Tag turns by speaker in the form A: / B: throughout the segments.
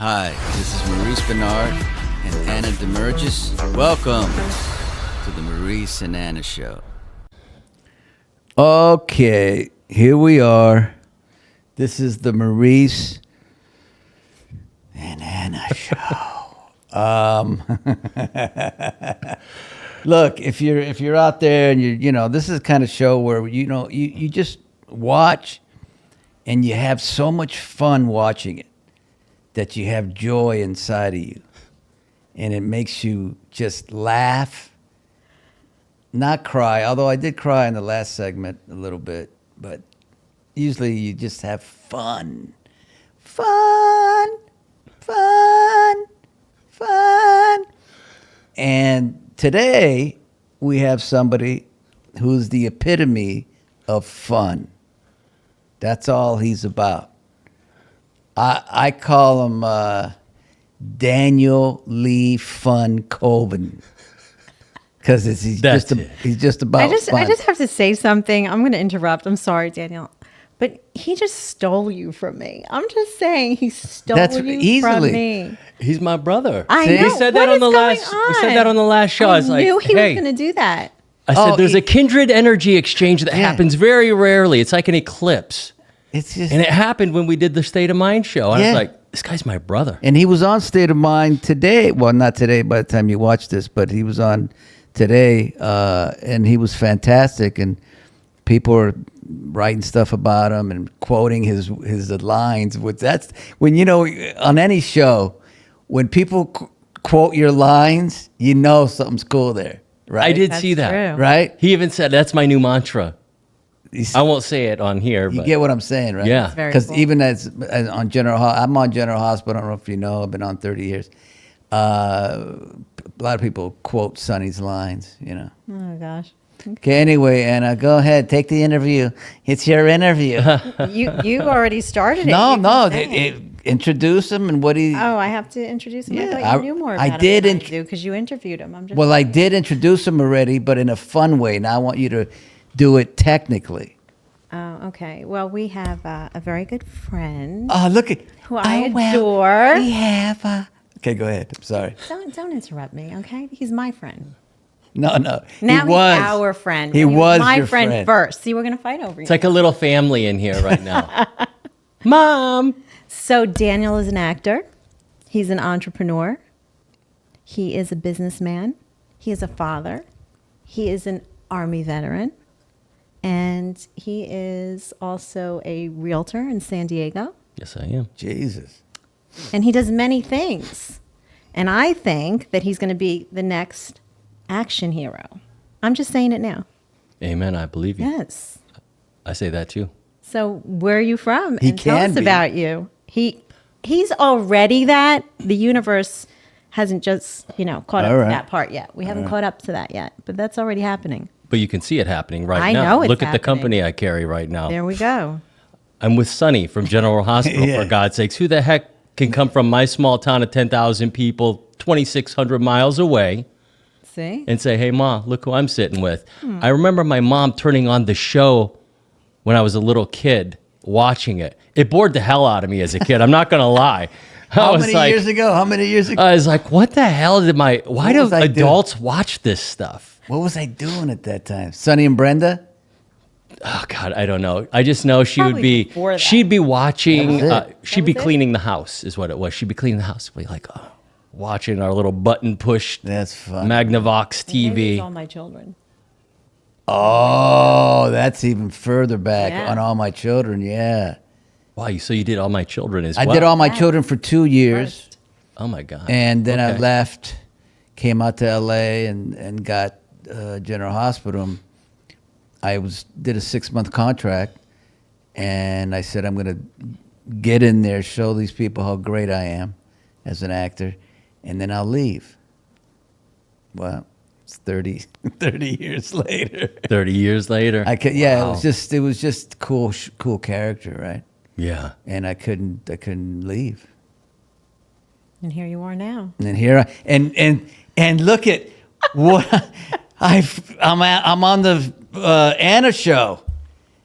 A: Hi, this is Maurice, Benard, and Anna Damergis. Welcome to the Maurice and Anna Show. Okay, here we are. This is the Maurice and Anna Show. Look, if you're out there and you know, this is the kind of show where you just watch and you have so much fun watching it that you have joy inside of you, and it makes you just laugh, not cry. Although I did cry in the last segment a little bit, but usually you just have fun. And today we have somebody who's the epitome of fun. That's all he's about. I call him Daniel Lee Fun Colvin, because he's just about fun.
B: I just have to say something. I'm going to interrupt. I'm sorry, Daniel, but he just stole you from me. I'm just saying he stole you from me.
C: He's my brother.
B: I know.
C: We said that on the last. We said that on the last show.
B: I
C: was
B: knew
C: like,
B: he was
C: hey.
B: going to do that.
C: I said there's a kindred energy exchange that
A: Yeah.
C: happens very rarely. It's like an eclipse.
A: It's just,
C: And it happened when we did the State of Mind show. I was like, this guy's my brother.
A: and he was on State of Mind today. Well, not today by the time you watch this, but he was on today, and he was fantastic. And people are writing stuff about him and quoting his lines. That's when, you know, on any show, when people quote your lines, you know something's cool there, right?
C: I did
B: That's
C: see that.
B: true.
A: Right?
C: He even said, that's my new mantra.
A: He's-
C: I won't say it on here,
A: You
C: but
A: get what I'm saying, right?
C: Yeah.
B: That's very
A: Because
B: cool.
A: even as on I'm on General Hospital. I don't know if you know. I've been on 30 years. A lot of people quote Sonny's lines, you know.
B: Oh gosh.
A: Okay, anyway, Anna, go ahead. Take the interview. It's your interview.
B: You already started it.
A: No,
B: You
A: no.
B: can say.
A: Introduce him and what he...
B: Oh, I have to introduce him.
A: Yeah,
B: I thought
A: I-
B: you knew more
A: I
B: about
A: did
B: him than I do because you interviewed him. I'm just
A: Well, I did introduce him already, but in a fun way. Now I want you to do it technically.
B: Oh, okay. Well, we have a very good friend
A: Oh, look at...
B: who I
A: well,
B: adore.
A: we have a... Okay, go ahead. I'm sorry.
B: Don't interrupt me, okay? He's my friend.
A: No.
B: Now
A: he
B: he's
A: was.
B: our friend.
A: He was
B: my
A: your
B: friend first. See, we're gonna fight over you.
C: it's like a little family in here right now. Mom.
B: So Daniel is an actor. He's an entrepreneur. He is a businessman. He is a father. He is an Army veteran. And he is also a realtor in San Diego.
C: Yes, I am.
A: Jesus.
B: And he does many things. And I think that he's going to be the next action hero. I'm just saying it now.
C: Amen. I believe you.
B: Yes.
C: I say that too.
B: So where are you from?
A: He
B: And tell
A: can
B: us
A: be.
B: about you. He's already that. The universe hasn't just, caught up
A: All
B: to
A: right.
B: that part yet. We haven't caught up to that yet. But that's already happening.
C: But you can see it happening right
B: I
C: now.
B: know it's
C: Look at the
B: happening.
C: company I carry right now.
B: There we go.
C: I'm with Sonny from General Hospital,
A: Yeah.
C: for God's sakes. Who the heck can come from my small town of 10,000 people, 2,600 miles away,
B: See?
C: and say, hey, Ma, look who I'm sitting with. I remember my mom turning on the show when I was a little kid, watching it. It bored the hell out of me as a kid. I'm not going to lie.
A: How many years ago?
C: I was like, what the hell why
A: What
C: do
A: was I doing?
C: adults watch this stuff?
A: What was I doing at that time? Sonny and Brenda?
C: Oh God, I don't know. I just know
B: Probably before that.
C: she'd be watching,
A: That was it.
C: she'd be
B: was it?
C: cleaning the house is what it was. She'd be cleaning the house. Be like, watching our little button push
A: That's fun.
C: Magnavox
B: Maybe it's all
C: TV.
B: my children.
A: Oh, that's even further back
B: Yeah.
A: on All My Children. Yeah.
C: Wow, so you did All My Children as
A: I
C: well.
A: did All My
B: Yeah.
A: Children for 2 years.
B: First.
C: Oh my God.
A: And then I
C: Okay.
A: left, came out to LA and got General Hospital. I did a 6-month contract, and I said, I'm going to get in there, show these people how great I am as an actor, and then I'll leave. Well, it's 30 years later.
C: 30 years later.
A: It
C: Wow.
A: was just cool character, right?
C: Yeah.
A: And I couldn't leave.
B: And here you are now.
A: And here and look at what I'm on the Anna show,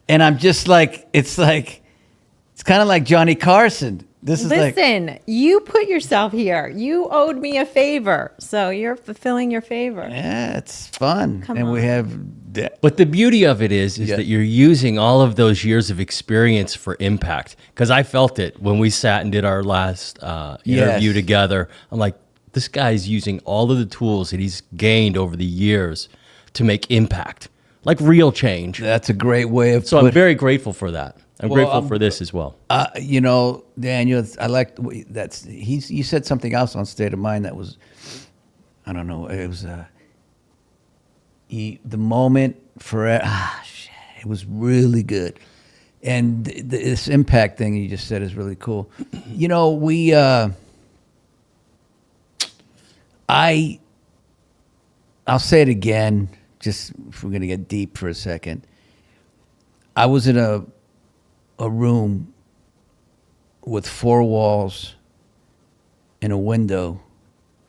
A: and I'm just like it's kind of like Johnny Carson. This is like,
B: Listen, you put yourself here. You owed me a favor, so you're fulfilling your favor.
A: yeah, it's fun.
B: Come
A: and we
B: on.
A: have,
C: But the beauty of it is
A: Yeah.
C: that you're using all of those years of experience for impact. Because I felt it when we sat and did our last interview
A: Yes.
C: together. I'm like, this guy's using all of the tools that he's gained over the years to make impact, like real change.
A: that's a great way of
C: So I'm very grateful for that. I'm
A: Well,
C: grateful for this as well.
A: you know, Daniel, I like that's you said something else on State of Mind that was, I don't know, it was the moment for shit, it was really good, and this impact thing you just said is really cool. You know, I'll say it again, just if we're gonna get deep for a second. I was in a room with 4 walls and a window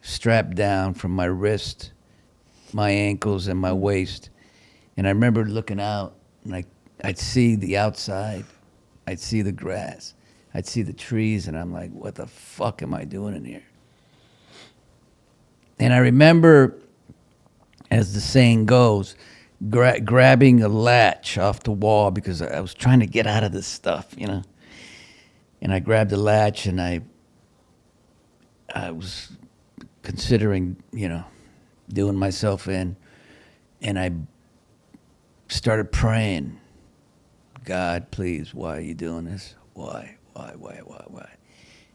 A: strapped down from my wrist, my ankles, and my waist. And I remember looking out, and I'd see the outside, I'd see the grass, I'd see the trees, and I'm like, what the fuck am I doing in here? And I remember, as the saying goes, grabbing a latch off the wall because I was trying to get out of this stuff, you know. And I grabbed the latch, and I was considering, you know, doing myself in, and I started praying, God, please, why are you doing this? Why?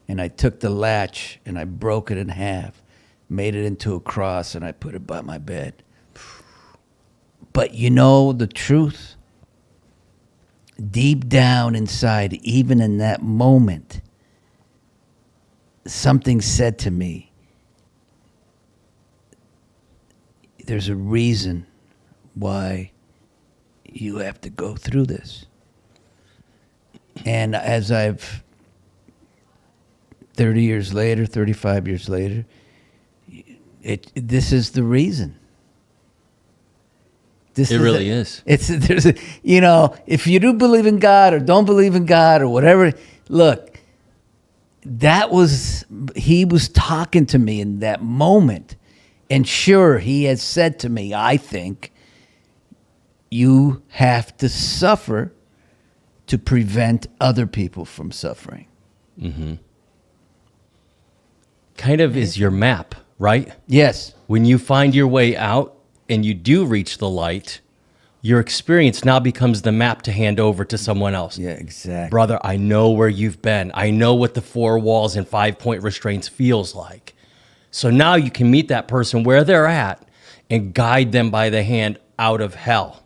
A: And I took the latch, and I broke it in half, made it into a cross, and I put it by my bed. But you know the truth? Deep down inside, even in that moment, something said to me, there's a reason why you have to go through this. And as I've 30 years later, 35 years later, this is the reason.
C: It really is.
A: There's a, you know, if you do believe in God or don't believe in God or whatever, look, he was talking to me in that moment. And sure, he has said to me, I think, you have to suffer to prevent other people from suffering.
C: Kind of is your map, right?
A: Yes.
C: When you find your way out and you do reach the light, your experience now becomes the map to hand over to someone else.
A: Yeah, exactly.
C: Brother, I know where you've been. I know what the 4 walls and 5-point restraints feels like. So now you can meet that person where they're at and guide them by the hand out of hell.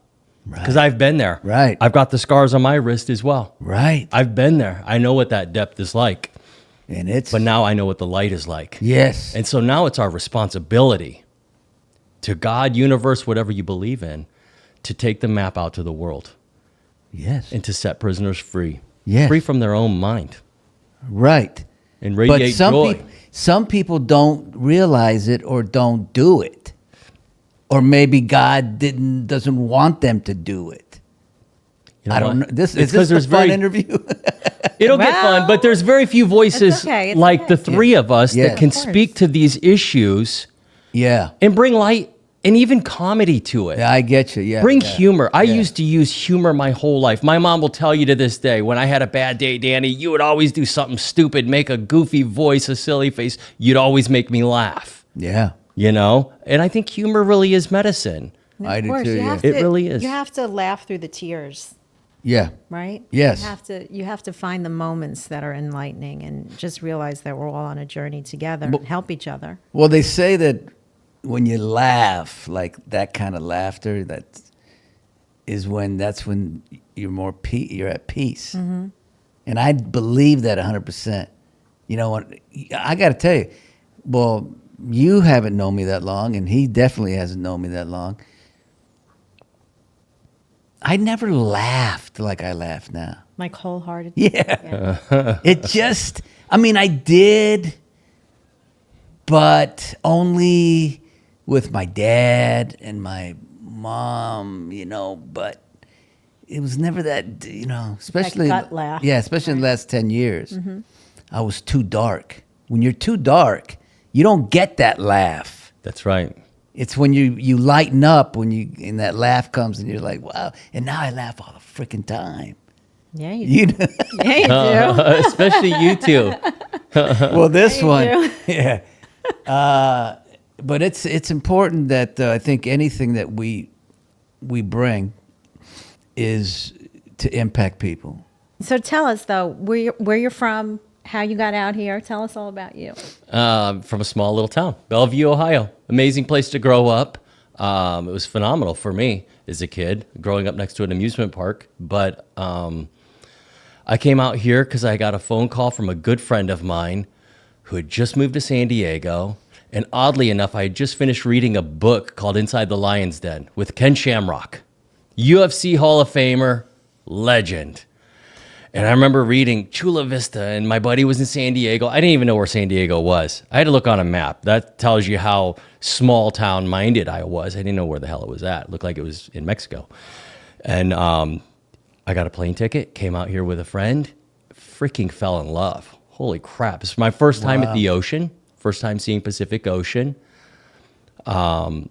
C: Because I've been there.
A: Right.
C: I've got the scars on my wrist as well.
A: Right.
C: I've been there. I know what that depth is like.
A: And it's,
C: But now I know what the light is like.
A: yes.
C: And so now it's our responsibility to God, universe, whatever you believe in, to take the map out to the world
A: Yes.
C: and to set prisoners free.
A: Yes.
C: Free from their own mind
A: Right.
C: and radiate joy.
A: Some people don't realize it or don't do it. Or maybe God doesn't want them to do it.
C: You know
A: I don't know.
C: what?
A: Is
C: It's
A: this
C: 'cause
A: a
C: there's
A: fun
C: very-
A: interview?
C: It'll get
B: Well,
C: fun, but there's very few voices
B: okay, it's
C: like
B: okay.
C: the three of us
A: Yeah.
C: that can
B: Of course.
C: speak to these issues
A: Yeah.
C: and bring light and even comedy to it.
A: Yeah, I get you. Yeah.
C: Bring
A: yeah.
C: humor. I
A: Yeah.
C: used to use humor my whole life. My mom will tell you to this day, when I had a bad day, Danny, you would always do something stupid, make a goofy voice, a silly face. You'd always make me laugh,
A: Yeah.
C: you know? And I think humor really is medicine.
B: And
A: I
B: of
A: do
B: course,
A: too,
B: you
A: yeah.
B: have
C: It
B: to-
C: really is.
B: You have to laugh through the tears,
A: Yeah.
B: right?
A: Yes.
B: You have to find the moments that are enlightening and just realize that we're all on a journey together and help each other.
A: Well, they say that when you laugh, like that kind of laughter, that's when you're you're at peace.
B: Mm-hmm.
A: And I believe that 100%. You know what? I got to tell you, well, you haven't known me that long, and he definitely hasn't known me that long. I never laughed like I laugh now.
B: Like wholehearted.
A: Yeah. It just, I mean, I did, but only with my dad and my mom, you know, but it was never that, you know, especially,
B: gut laugh.
A: yeah, especially in the last 10 years. I was too dark. When you're too dark, you don't get that laugh.
C: That's right.
A: It's when you lighten up and that laugh comes and you're like, wow. And now I laugh all the freaking time.
B: Yeah, you
A: You
B: do. Yeah, you do.
C: Especially you two.
A: well, this
B: You
A: one,
B: do.
A: yeah. But it's important that I think anything that we bring is to impact people.
B: So tell us though, where you're from, how you got out here. Tell us all about you.
C: From a small little town, Bellevue, Ohio. Amazing place to grow up. It was phenomenal for me as a kid, growing up next to an amusement park. But I came out here because I got a phone call from a good friend of mine who had just moved to San Diego. And oddly enough, I had just finished reading a book called Inside the Lion's Den with Ken Shamrock, UFC Hall of Famer, legend. And I remember reading Chula Vista, and my buddy was in San Diego. I didn't even know where San Diego was. I had to look on a map. That tells you how small town minded I was. I didn't know where the hell it was at. It looked like it was in Mexico. And I got a plane ticket, came out here with a friend, freaking fell in love. Holy crap. It's my first time at the ocean, first time seeing Pacific Ocean. After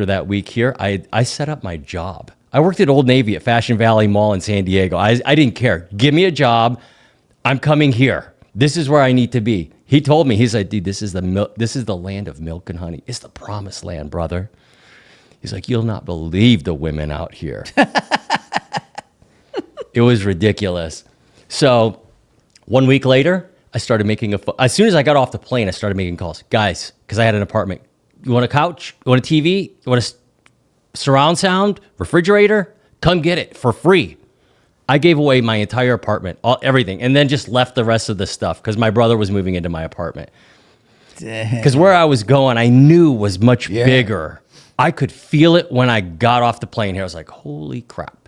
C: that week here, I set up my job. I worked at Old Navy at Fashion Valley Mall in San Diego. I didn't care. Give me a job. I'm coming here. This is where I need to be. He told me, he's like, dude, this is the land of milk and honey. It's the promised land, brother. He's like, you'll not believe the women out here. It was ridiculous. So 1 week later, I started making as soon as I got off the plane, I started making calls. Guys, because I had an apartment. You want a couch? You want a TV? You want a surround sound, refrigerator? Come get it for free. I gave away my entire apartment, everything, and then just left the rest of the stuff because my brother was moving into my apartment. Because where I was going, I knew was much bigger. I could feel it when I got off the plane here. I was like, holy crap.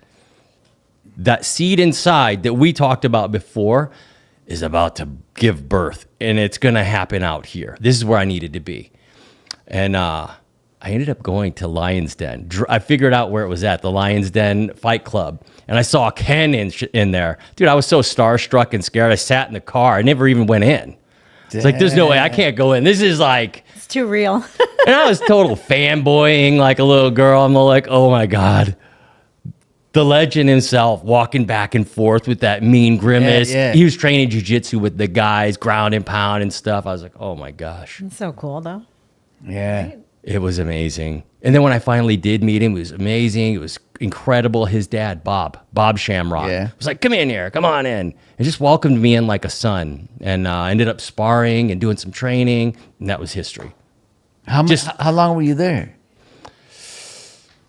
C: That seed inside that we talked about before is about to give birth, and it's going to happen out here. This is where I needed to be. And I ended up going to Lion's Den. I figured out where it was at, the Lion's Den Fight Club. And I saw Ken in there. Dude, I was so starstruck and scared. I sat in the car. I never even went in. It's like, there's no way I can't go in. This is like...
B: It's too real.
C: And I was total fanboying like a little girl. I'm like, oh my God. The legend himself walking back and forth with that mean grimace.
A: Yeah.
C: He was training jiu-jitsu with the guys, ground and pound and stuff. I was like, oh my gosh.
B: It's so cool though.
A: Yeah.
C: It was amazing. And then when I finally did meet him, it was amazing. It was incredible. His dad, Bob Shamrock, was like, come in here, come on in. And just welcomed me in like a son. And ended up sparring and doing some training. And that was history.
A: How long were you there?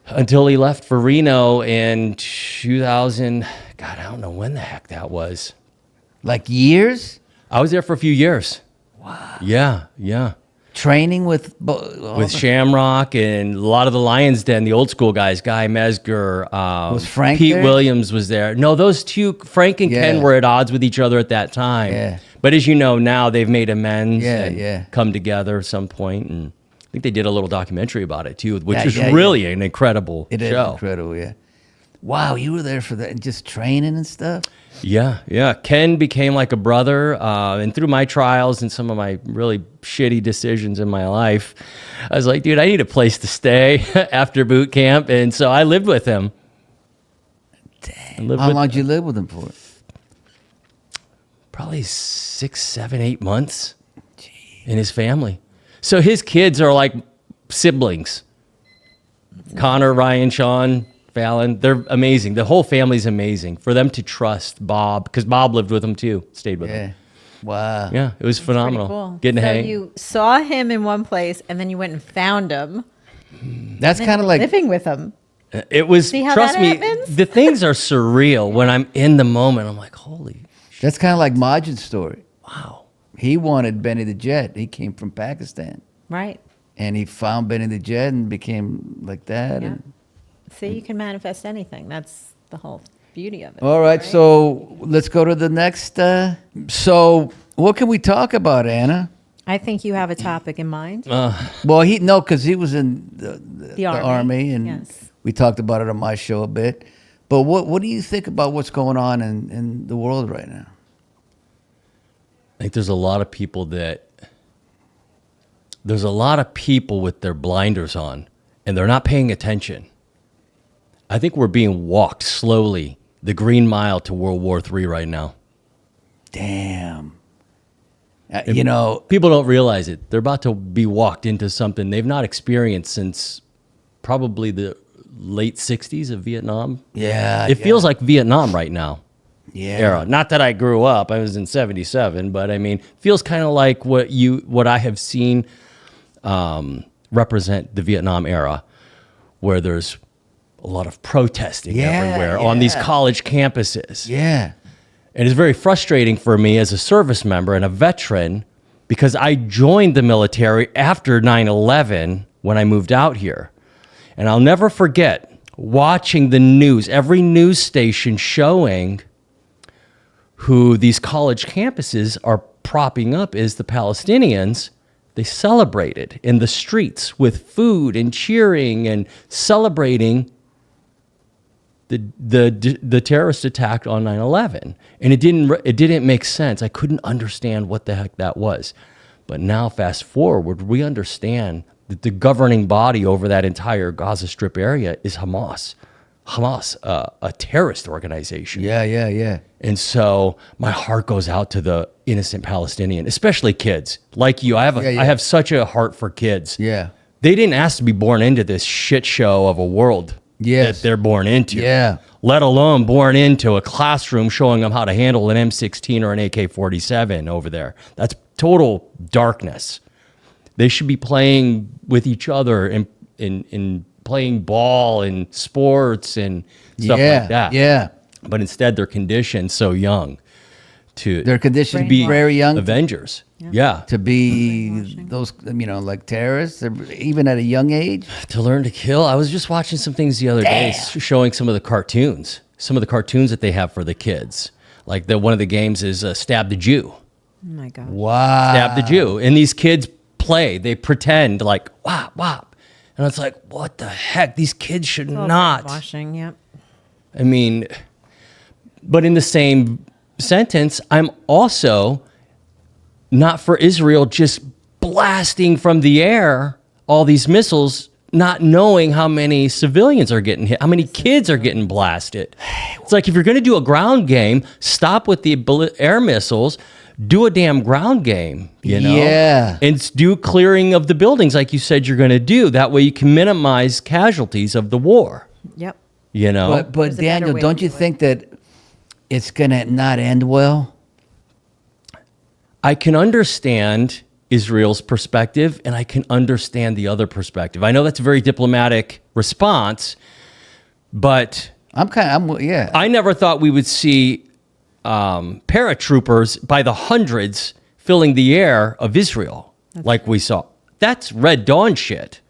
C: Until he left for Reno in 2000. God, I don't know when the heck that was.
A: Like years?
C: I was there for a few years.
A: Wow.
C: Yeah.
A: Training with
C: Shamrock and a lot of the Lion's Den, the old school guys, Guy Mesger,
A: was Frank
C: Pete
A: there?
C: Williams was there. No, those two, Frank and Ken, were at odds with each other at that time.
A: Yeah.
C: But as you know, now they've made amends and
A: Yeah.
C: come together at some point. And I think they did a little documentary about it too, which is really an incredible show.
A: It is incredible, yeah. Wow, you were there for that, just training and stuff?
C: Yeah. Ken became like a brother, and through my trials and some of my really shitty decisions in my life, I was like, dude, I need a place to stay after boot camp, and so I lived with him.
A: Damn. How long did you live with him for?
C: Probably 6, 7, 8 months. In his family. So his kids are like siblings. Connor, Ryan, Sean, Fallon, they're amazing. The whole family's amazing. For them to trust Bob, because Bob lived with him too, stayed with him.
A: Wow.
C: Yeah, it was phenomenal.
B: Cool.
C: Getting to
B: so
C: hang.
B: you saw him in one place, and then you went and found him.
A: That's kind of like
B: living with him.
C: It was,
B: See how
C: trust
B: that
C: me,
B: happens?
C: the things are surreal when I'm in the moment. I'm like, holy
A: that's kind of like Majid's story.
C: wow.
A: He wanted Benny the Jet. He came from Pakistan.
B: Right.
A: And he found Benny the Jet and became like that.
B: Yeah.
A: And,
B: See, you can manifest anything. That's the whole beauty of it.
A: all right, so let's go to the next. So what can we talk about, Anna?
B: I think you have a topic in mind.
A: Well, because he was in the army, and
B: yes.
A: we talked about it on my show a bit. But what do you think about what's going on in the world right now?
C: I think there's a lot of people with their blinders on, and they're not paying attention. I think we're being walked slowly the Green Mile to World War III right now.
A: Damn.
C: People don't realize it. They're about to be walked into something they've not experienced since probably the late 60s of Vietnam.
A: Yeah.
C: It feels like Vietnam right now.
A: Yeah.
C: Era. Not that I grew up. I was in 77, but I mean, feels kind of like what I have seen represent the Vietnam era, where there's a lot of protesting everywhere on these college campuses.
A: Yeah.
C: And it's very frustrating for me as a service member and a veteran, because I joined the military after 9/11 when I moved out here. And I'll never forget watching the news, every news station showing who these college campuses are propping up is the Palestinians. They celebrated in the streets with food and cheering and celebrating the terrorist attack on 9/11. And it didn't make sense. I couldn't understand what the heck that was. But now fast forward, we understand that the governing body over that entire Gaza Strip area is Hamas. Hamas, a terrorist organization.
A: Yeah.
C: And so my heart goes out to the innocent Palestinian, especially kids like you. I have such a heart for kids.
A: Yeah.
C: They didn't ask to be born into this shit show of a world that they're born into.
A: Yeah.
C: Let alone born into a classroom showing them how to handle an M16 or an AK-47 over there. That's total darkness. They should be playing with each other and playing ball and sports and stuff like that.
A: Yeah.
C: But instead, they're conditioned so young
A: They're conditioned
B: to be
A: very young
C: Avengers. Yeah.
A: to be those, like terrorists, even at a young age.
C: To learn to kill. I was just watching some things the other day showing some of the cartoons that they have for the kids. Like one of the games is Stab the Jew.
B: Oh my God.
A: Wow.
C: Stab the Jew. And these kids they pretend like, wop, wop. And it's like, what the heck? These kids should not.
B: Washing, yep.
C: I mean, but in the same sentence, I'm also not for Israel just blasting from the air all these missiles, not knowing how many civilians are getting hit, how many kids are getting blasted. It's like, if you're going to do a ground game, stop with the air missiles, do a damn ground game,
A: Yeah.
C: and do clearing of the buildings like you said you're going to do. That way you can minimize casualties of the war,
B: Yep.
C: But
B: There's a better
A: Daniel,
B: way
A: don't
B: to
A: you
B: do it.
A: think that it's going to not end well?
C: I can understand Israel's perspective, and I can understand the other perspective. I know that's a very diplomatic response, but I never thought we would see paratroopers by the hundreds filling the air of Israel like we saw. That's Red Dawn shit.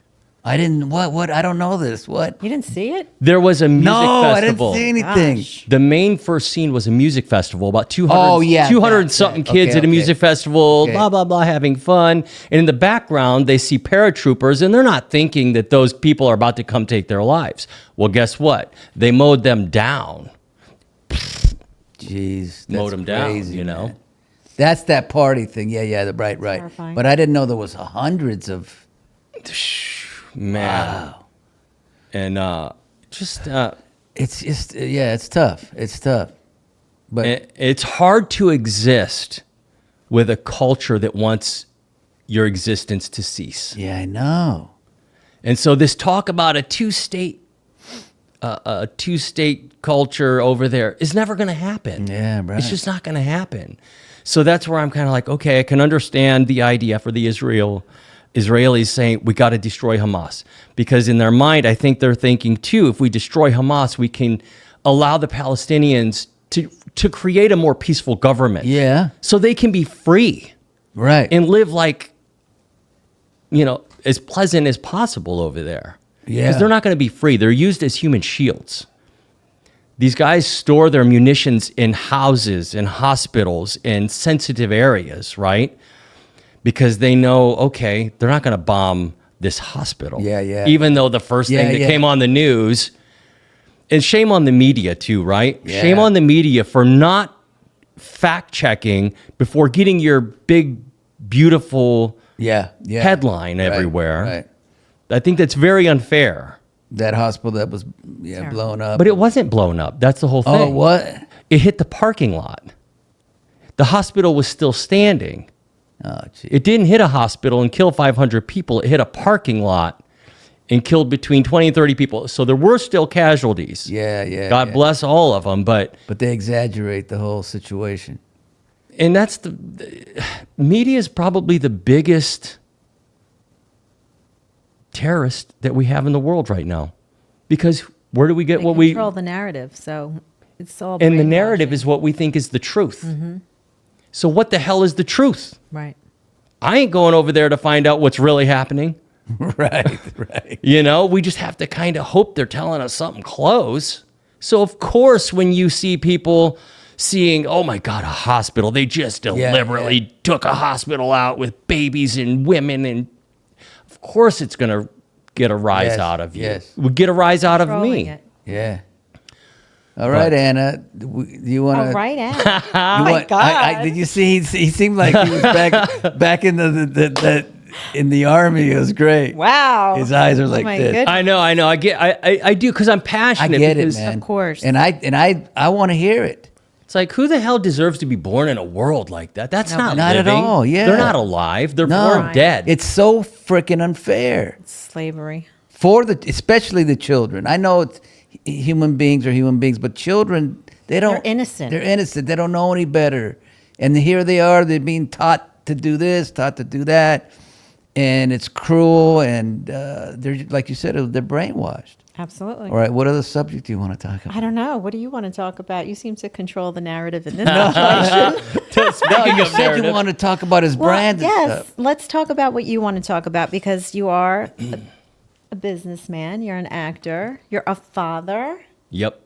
A: I didn't. What? I don't know this. What?
B: You didn't see it?
C: There was a music
A: No,
C: festival.
A: I didn't see anything.
B: Gosh.
C: The main first scene was a music festival, about 200,
A: Oh, yeah,
C: 200
A: that,
C: something
A: yeah.
C: kids
A: Okay,
C: at a
A: okay.
C: music festival,
A: Okay.
C: blah, blah, blah, having fun. And in the background, they see paratroopers, and they're not thinking that those people are about to come take their lives. Well, guess what? They mowed them down.
A: Jeez, that's
C: Mowed them down,
A: crazy,
C: you know?
A: man. That's that party thing. Yeah, right.
B: Terrifying.
A: But I didn't know there was hundreds of.
C: Man.
A: Wow.
C: And
A: It's just it's tough. It's tough. But
C: it's hard to exist with a culture that wants your existence to cease.
A: yeah, I know.
C: And so this talk about a two-state culture over there is never going to happen.
A: Yeah, right.
C: It's just not going to happen. So that's where I'm kind of like, okay, I can understand the idea for the Israelis saying we got to destroy Hamas, because in their mind, I think they're thinking too, if we destroy Hamas, we can allow the Palestinians to create a more peaceful government.
A: Yeah.
C: So they can be free
A: Right.
C: and live like, as pleasant as possible over there.
A: Yeah.
C: Because they're not going to be free. They're used as human shields. These guys store their munitions in houses, in hospitals, in sensitive areas, right? Because they know, okay, they're not going to bomb this hospital.
A: Yeah.
C: Even though the first thing that came on the news, and shame on the media too, right?
A: Yeah.
C: Shame on the media for not fact checking before getting your big, beautiful
A: yeah.
C: headline
A: Right,
C: everywhere.
A: Right.
C: I think that's very unfair.
A: That hospital that was
B: Terrible.
A: blown up.
C: But it wasn't blown up. That's the whole thing.
A: Oh, what?
C: It hit the parking lot. The hospital was still standing.
A: Oh, gee.
C: It didn't hit a hospital and kill 500 people. It hit a parking lot and killed between 20 and 30 people. So there were still casualties.
A: Yeah.
C: God bless all of them. But
A: they exaggerate the whole situation.
C: and that's the media is probably the biggest terrorist that we have in the world right now, because where do we get
B: They
C: what we
B: control the narrative, so it's all.
C: and the narrative
B: brainwashing.
C: is what we think is the truth. So what the hell is the truth?
B: Right.
C: I ain't going over there to find out what's really happening.
A: Right.
C: You know, we just have to kind of hope they're telling us something close. So of course, when you see people seeing, oh my God, a hospital, they just deliberately took a hospital out with babies and women, and of course it's going to get a rise out of you.
A: Yes.
C: Would get a rise out of
B: Controlling
C: me.
B: it.
A: Yeah. All right, Anna. Do you want to?
B: All right, Anne.
A: Oh
B: my God.
A: did you see? He seemed like he was back in in the army. It was great.
B: Wow.
A: His eyes are like
B: my
A: this.
B: goodness.
C: I know. I do, because I'm
A: I
C: passionate.
A: get it,
C: because
A: man.
B: Of course.
A: And I want to hear it.
C: It's like, who the hell deserves to be born in a world like that? That's not
A: Not at
C: living.
A: all, yeah.
C: They're not alive. They're
A: No,
C: born dead.
A: It's so freaking unfair
B: Slavery.
A: especially the children. I know it's human beings are human beings, but children, they're innocent. They're innocent. They don't know any better. And here they are. They're being taught to do this, taught to do that, and it's cruel. And they're, like you said, they're brainwashed.
B: Absolutely.
A: All right. What other subject do you want to talk about?
B: I don't know. What do you want to talk about? You seem to control the narrative in this situation.
A: No, you said you want to talk about his brand.
B: Well,
A: and
B: yes.
A: stuff.
B: Let's talk about what you want to talk about, because you are a businessman. You're an actor. You're a father.
C: Yep.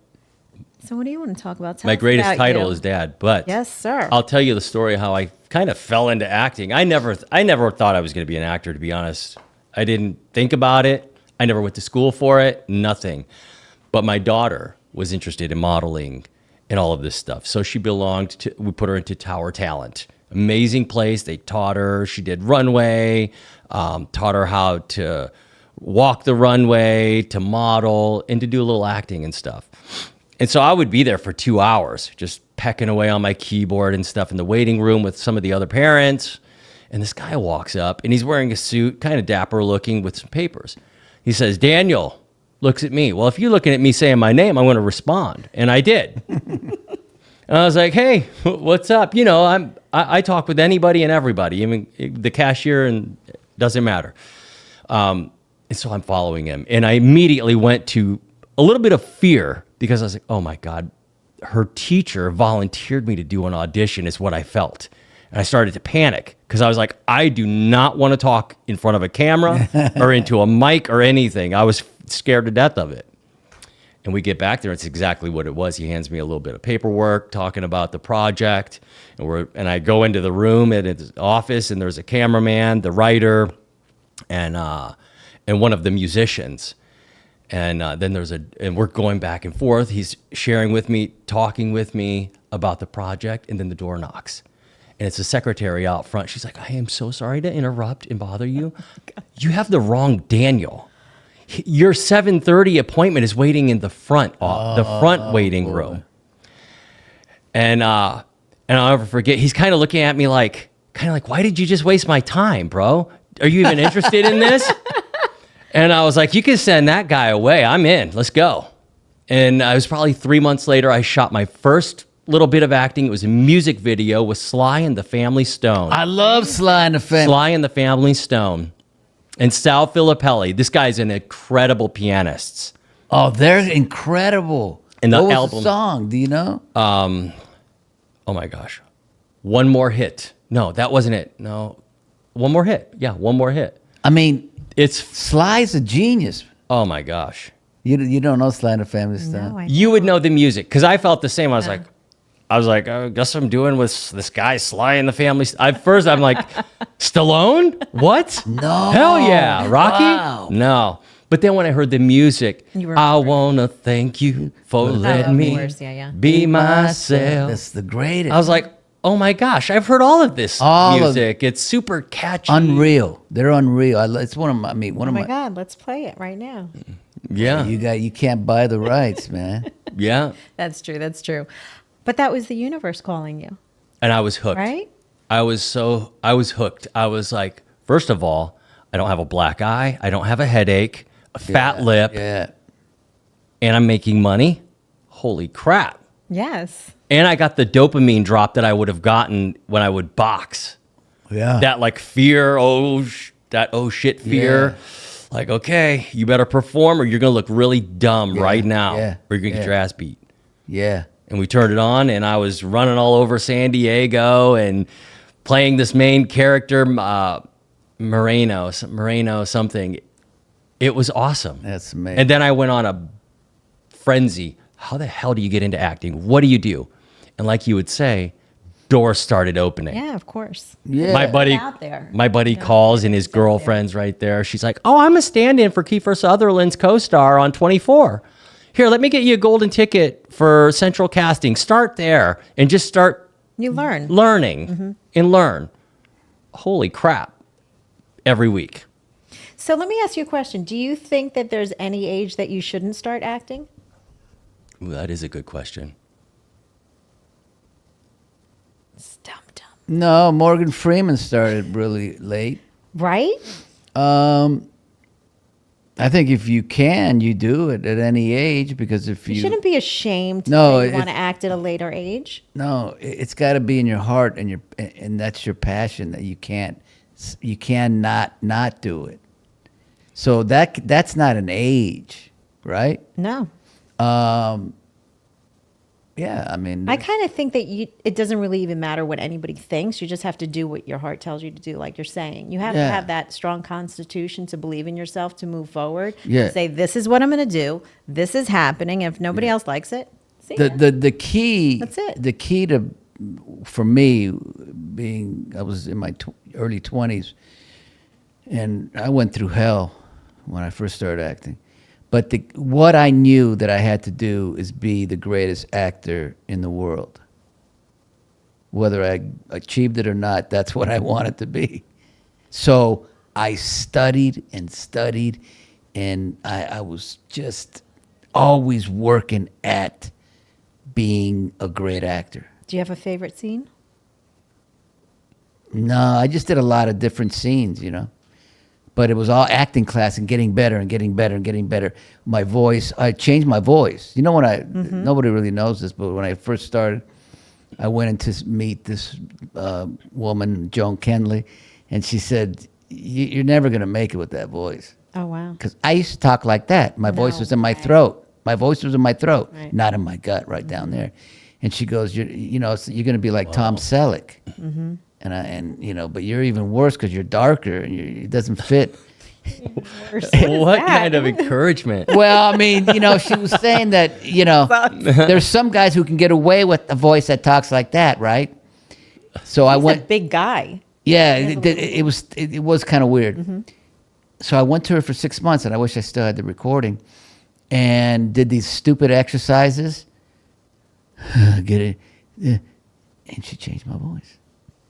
B: So what do you want to talk about? Tell
C: My
B: us
C: greatest
B: about
C: title
B: you.
C: is dad, but
B: Yes, sir.
C: I'll tell you the story how I kind of fell into acting. I never thought I was going to be an actor, to be honest. I didn't think about it. I never went to school for it, nothing. But my daughter was interested in modeling and all of this stuff. So we put her into Tower Talent. Amazing place. They taught her. She did runway, taught her how to walk the runway, to model, and to do a little acting and stuff. And so I would be there for 2 hours, just pecking away on my keyboard and stuff in the waiting room with some of the other parents. And this guy walks up, and he's wearing a suit, kind of dapper looking, with some papers. He says, "Daniel," looks at me. Well, if you're looking at me saying my name, I'm going to respond. And I did. And I was like, "Hey, what's up?" You know, I talk with anybody and everybody. I mean, the cashier, and it doesn't matter. And so I'm following him. And I immediately went to a little bit of fear, because I was like, oh my God, her teacher volunteered me to do an audition, is what I felt. And I started to panic, because I was like, I do not want to talk in front of a camera or into a mic or anything. I was scared to death of it. And we get back there, it's exactly what it was. He hands me a little bit of paperwork talking about the project. And I go into the room at his office, and there's a cameraman, the writer, and one of the musicians. And then and we're going back and forth. He's sharing with me, talking with me about the project, and then the door knocks. And it's the secretary out front. She's like, "I am so sorry to interrupt and bother you. You have the wrong Daniel. Your 7:30 appointment is waiting in the front waiting room." And I'll never forget, he's kind of looking at me like, "Why did you just waste my time, bro? Are you even interested in this?" And I was like, "You can send that guy away. I'm in. Let's go." And I was probably 3 months later, I shot my first little bit of acting. It was a music video with Sly and the Family Stone.
A: I love Sly and the Family.
C: Sly and the Family Stone. And Sal Filippelli. This guy's an incredible pianist.
A: Oh, they're incredible.
C: And the
A: what was
C: album-
A: the song? Do you know?
C: Oh my gosh. One More Hit. No, that wasn't it. No. One More Hit. Yeah, One More Hit.
A: I mean,
C: It's,
A: Sly's a genius.
C: oh my gosh.
A: You don't know Sly and the Family stuff?
B: No, I
C: You would know the music, because I felt the same. I was like, I guess I'm doing with this guy Sly and the Family. First, I'm like, Stallone? What?
A: No.
C: Hell yeah. Rocky?
A: Wow.
C: No. But then when I heard the music,
B: You were-
C: I want to thank you for letting
B: of
C: me
B: course, yeah.
C: be myself.
A: That's the greatest.
C: I was like, oh my gosh, I've heard all of this
A: All of-
C: music. It's super catchy.
A: unreal. They're unreal. It's one of my. I mean, one
B: Oh
A: of
B: my
A: my.
B: God, let's play it right now.
C: Yeah.
A: You can't buy the rights, man.
C: Yeah.
B: That's true. That's true. But that was the universe calling you,
C: And I was hooked.
B: right?
C: I was hooked. I was like, first of all, I don't have a black eye. I don't have a headache, a fat lip,
A: Yeah.
C: and I'm making money. Holy crap.
B: Yes.
C: And I got the dopamine drop that I would have gotten when I would box.
A: Yeah.
C: That like fear, oh shit fear. Like, okay, you better perform or you're going to look really dumb right now.
A: yeah,
C: Or you're going to get your ass beat.
A: Yeah.
C: And we turned it on, and I was running all over San Diego and playing this main character, Moreno something. It was awesome.
A: That's amazing.
C: And then I went on a frenzy. How the hell do you get into acting? What do you do? And like you would say, doors started opening.
B: Yeah, of course.
A: Yeah.
C: My buddy,
B: out there.
C: my buddy
B: Yeah,
C: calls, and his
B: it's out there.
C: girlfriend's right there. She's like, "Oh, I'm a stand-in for Kiefer Sutherland's co-star on 24. Here, let me get you a golden ticket for Central Casting. Start there and just start
B: You learn.
C: learning and learn." Holy crap! Every week.
B: So let me ask you a question. Do you think that there's any age that you shouldn't start acting?
C: Ooh, that is a good question.
B: Stumped him.
A: No, Morgan Freeman started really late.
B: Right?
A: I think if you can, you do it at any age because if
B: You
A: you
B: shouldn't be ashamed to
A: No,
B: say you
A: if-
B: want to act at a later age.
A: no, it's got to be in your heart and that's your passion that you cannot not do it. So that's not an age, right?
B: No.
A: Yeah, I mean,
B: I kind of think that it doesn't really even matter what anybody thinks. You just have to do what your heart tells you to do, like you're saying. You have to
A: Yeah.
B: have that strong constitution to believe in yourself, to move forward.
A: Yeah.
B: To say, this is what I'm going to do. This is happening. If nobody else likes it, see ya.
A: the key
B: That's it.
A: the key to for me being I was in my early 20s and I went through hell when I first started acting. But what I knew that I had to do is be the greatest actor in the world. Whether I achieved it or not, that's what I wanted to be. So I studied and studied, and I was just always working at being a great actor.
B: Do you have a favorite scene?
A: No, I just did a lot of different scenes, you know. But it was all acting class and getting better and getting better and getting better. My voice, I changed my voice. You know when nobody really knows this, but when I first started, I went in to meet this woman, Joan Kenley, and she said, "You're never going to make it with that voice."
B: Oh, wow.
A: Because I used to talk like that. My voice
B: No
A: was in my
B: way.
A: throat. My voice was in my throat,
B: Right.
A: not in my gut, right down there. And she goes, you're going to be like Tom Selleck.
B: Mm-hmm.
A: But you're even worse because you're darker and it doesn't fit.
C: What kind of encouragement?
A: Well, I mean, she was saying that, there's some guys who can get away with a voice that talks like that, right? So I
B: He's
A: went.
B: a big guy.
A: Yeah, it was kind of weird. So I went to her for 6 months, and I wish I still had the recording, and did these stupid exercises. Get it, and she changed my voice,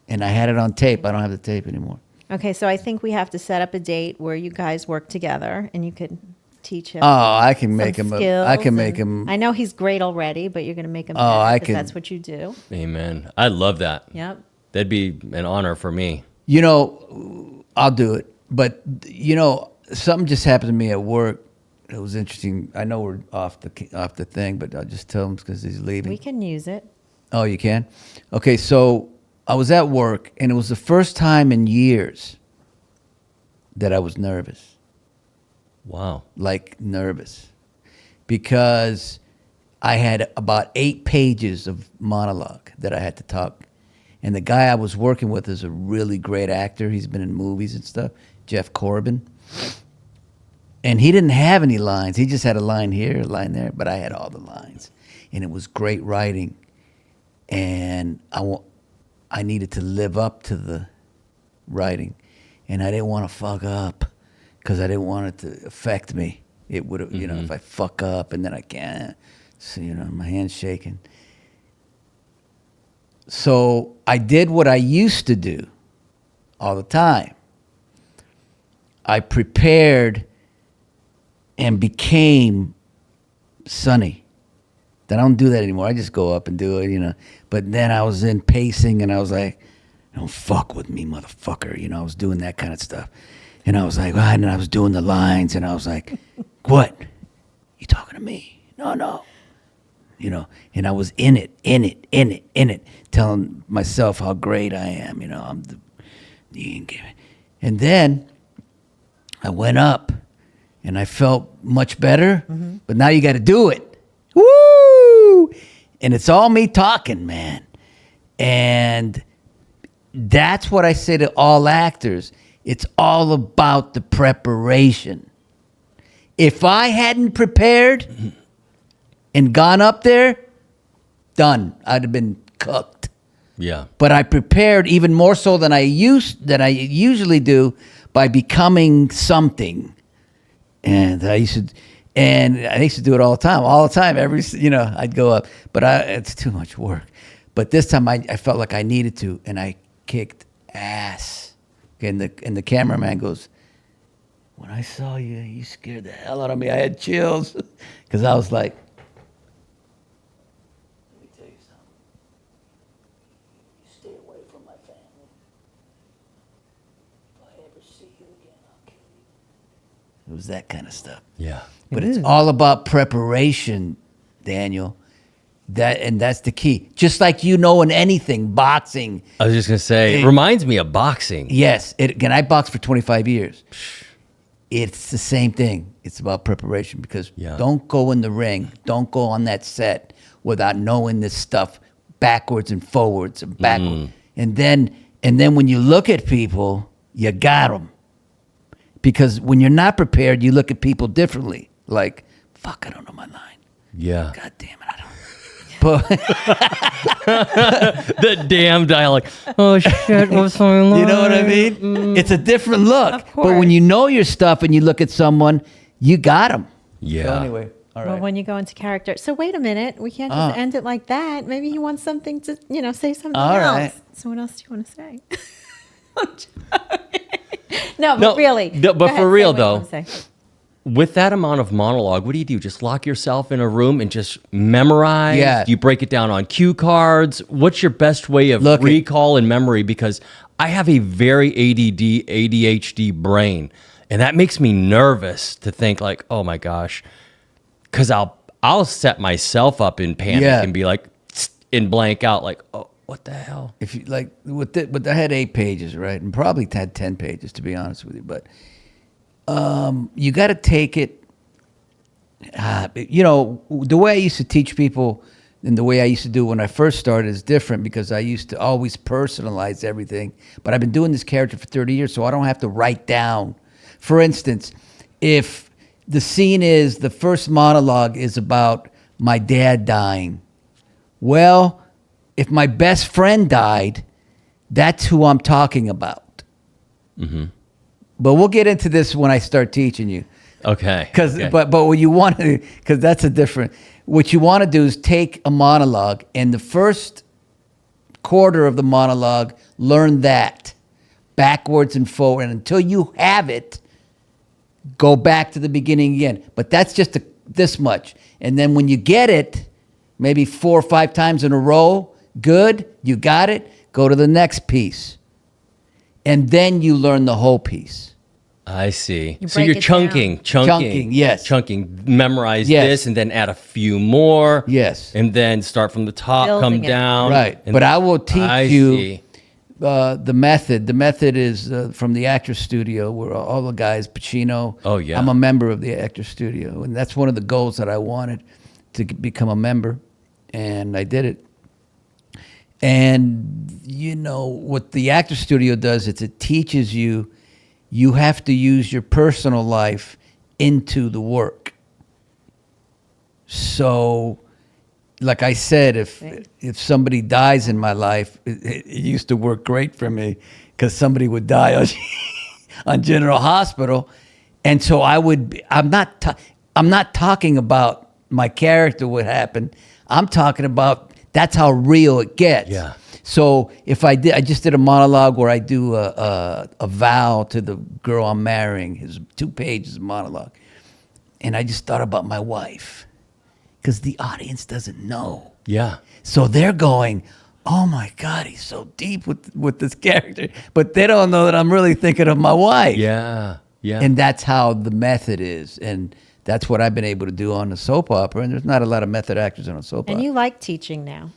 A: and I had it on tape. I don't have the tape anymore.
B: Okay, so I think we have to set up a date where you guys work together and you could teach him.
A: Oh, I can
B: some
A: make him.
B: skills
A: I can make
B: and-
A: him.
B: I know he's great already, but you're going to make him.
A: Oh,
B: better
A: I
B: 'cause
A: can-
B: That's what you do.
C: Amen. I love that.
B: Yep.
C: That'd be an honor for me.
A: I'll do it. But something just happened to me at work. It was interesting. I know we're off the thing, but I'll just tell him because he's leaving.
B: We can use it.
A: Oh, you can? Okay, so I was at work, and it was the first time in years that I was nervous.
C: Wow.
A: Like nervous. Because I had about 8 pages of monologue that I had to talk. And the guy I was working with is a really great actor. He's been in movies and stuff, Jeff Corbin. And he didn't have any lines. He just had a line here, a line there, but I had all the lines. And it was great writing. And I needed to live up to the writing. And I didn't want to fuck up because I didn't want it to affect me. It would have, you know, if I fuck up and then I can't, so, you know, my hand's shaking. So I did what I used to do all the time. I prepared and became Sonny. Then I don't do that anymore. I just go up and do it, you know. But then I was in pacing and I was like, don't fuck with me, motherfucker. You know, I was doing that kind of stuff. And I was like, and I was doing the lines and I was like, what? You talking to me? No. You know, and I was in it, telling myself how great I am. You know, I'm the, and then I went up and I felt much better, but now you got to do it. Woo! And it's all me talking, man. And that's what I say to all actors. It's all about the preparation. If I hadn't prepared and gone up there, done. I'd have been cooked.
C: Yeah.
A: But I prepared even more so than I usually do by becoming something. And I used to do it all the time. I'd go up, but it's too much work. But this time I felt like I needed to, and I kicked ass. And the cameraman goes, when I saw you, you scared the hell out of me. I had chills because I was like, let me tell you something. You stay away from my family. If I ever see you again, I'll kill you. It was that kind of stuff.
C: Yeah.
A: But it's all about preparation, Daniel. That's the key. Just like in anything, boxing.
C: I was just going to say, it reminds me of boxing.
A: Yes. I boxed for 25 years. It's the same thing. It's about preparation because don't go in the ring. Don't go on that set without knowing this stuff backwards and forwards and backwards. And then when you look at people, you got them. Because when you're not prepared, you look at people differently. Like, fuck, I don't know my line.
C: Yeah.
A: God damn it, I don't. But
C: the damn dialogue. Oh shit, what's my line?
A: you know what I mean? It's a different look.
B: Of course.
A: But when you know your stuff and you look at someone, you got them.
C: Yeah.
A: So anyway, all right.
B: Well, when you go into character. So wait a minute. We can't just end it like that. Maybe he wants something to, say something
A: All
B: else.
A: right.
B: So what else do you want to say? No, but really.
C: But
B: Go ahead,
C: for
B: say
C: real
B: what you
C: though,
B: wanna say.
C: with that amount of monologue, what do? Just lock yourself in a room and just memorize?
A: Yeah.
C: Do you break it down on cue cards? What's your best way of recall and memory? Because I have a very ADD, ADHD brain, and that makes me nervous to think like, oh my gosh, because I'll set myself up in panic and be like, and blank out like, oh, what the hell?
A: If you like, but I had 8 pages, right, and probably had 10 pages to be honest with you, but. You got to take it, the way I used to teach people and the way I used to do it when I first started is different because I used to always personalize everything. But I've been doing this character for 30 years, so I don't have to write down. For instance, if the scene is, the first monologue is about my dad dying, well, if my best friend died, that's who I'm talking about. Mm-hmm. But we'll get into this when I start teaching you.
C: Okay.
A: But what you want to, because that's a different. What you want to do is take a monologue and the first quarter of the monologue, learn that backwards and forward, and until you have it, go back to the beginning again. But that's just this much, and then when you get it, maybe 4 or 5 times in a row, good, you got it. Go to the next piece. And then you learn the whole piece.
C: I see.
B: You
C: So
B: break
C: you're
B: it
C: chunking,
A: yes.
C: chunking. Memorize
A: Yes.
C: this, and then add a few more.
A: Yes.
C: and then start from the top,
B: Building
C: come
B: it.
C: down.
A: Right.
C: And
A: But I will teach you
C: see.
A: the method. The method is from the Actors Studio, where all the guys, Pacino.
C: Oh, yeah.
A: I'm a member of the Actors Studio, and that's one of the goals that I wanted to become a member, and I did it. And what the Actors Studio does is it teaches you have to use your personal life into the work. So, like I said, if somebody dies in my life, it used to work great for me because somebody would die on General Hospital, And so I'm not talking about my character, what happened. I'm talking about that's how real it gets.
C: Yeah.
A: So if I just did a monologue where I do a vow to the girl I'm marrying. It's 2 pages of monologue. And I just thought about my wife. Because the audience doesn't know.
C: Yeah.
A: So they're going, oh my God, he's so deep with this character. But they don't know that I'm really thinking of my wife.
C: Yeah. Yeah.
A: And that's how the method is. And that's what I've been able to do on the soap opera. And there's not a lot of method actors on a soap opera.
B: And you like teaching now.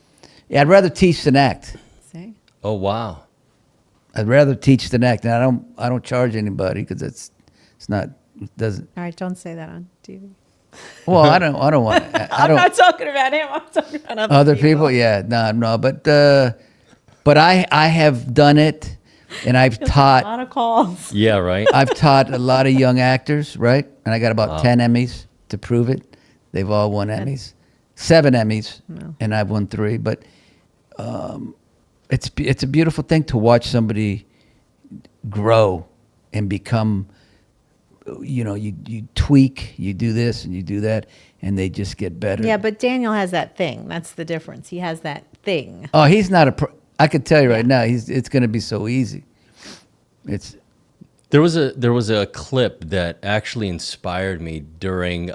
A: Yeah, I'd rather teach than act.
B: See?
C: Oh, wow.
A: I'd rather teach than act. And I don't charge anybody because it doesn't.
B: All right, don't say that on TV.
A: Well, I don't want.
B: I'm not talking about him. I'm talking about
A: other people. Yeah, no. But I have done it, and I've
B: A
A: taught.
B: lot of calls.
C: Yeah, right.
A: I've taught a lot of young actors, right? And I got about 10 Emmys to prove it. They've all won Emmys, 7 Emmys, and I've won 3. But it's a beautiful thing to watch somebody grow and become. You tweak, you do this and you do that, and they just get better.
B: Yeah, but Daniel has that thing. That's the difference. He has that thing.
A: Oh, he's not I could tell you right now, it's going to be so easy.
C: There was a clip that actually inspired me during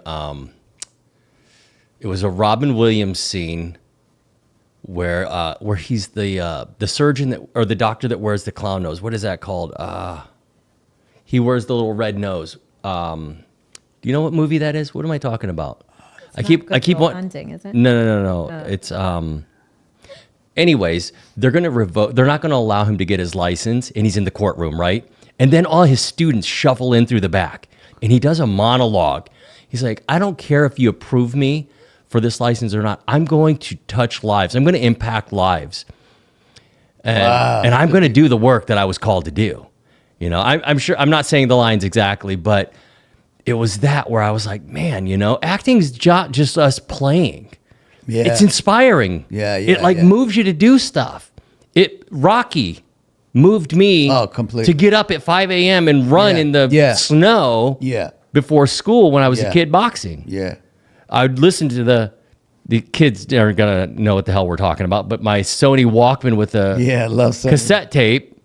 C: it was a Robin Williams scene where he's the surgeon or the doctor that wears the clown nose. What is that called? He wears the little red nose. Do you know what movie that is? What am I talking about? I keep
B: Hunting, is it?
C: No. It's anyways, they're not gonna allow him to get his license, and he's in the courtroom, right? And then all his students shuffle in through the back, and he does a monologue. He's like, I don't care if you approve me for this license or not. I'm going to touch lives. I'm going to impact lives. And I'm going to do the work that I was called to do. You know, I'm sure, I'm not saying the lines exactly, but it was that where I was like, man, acting's just us playing.
A: Yeah.
C: It's inspiring.
A: Yeah.
C: It moves you to do stuff. Rocky moved me
A: completely.
C: to get up at 5 a.m. and run in the snow before school when I was a kid boxing.
A: Yeah.
C: I'd listen to the kids aren't going to know what the hell we're talking about, but my Sony Walkman with a
A: love Sony.
C: cassette tape.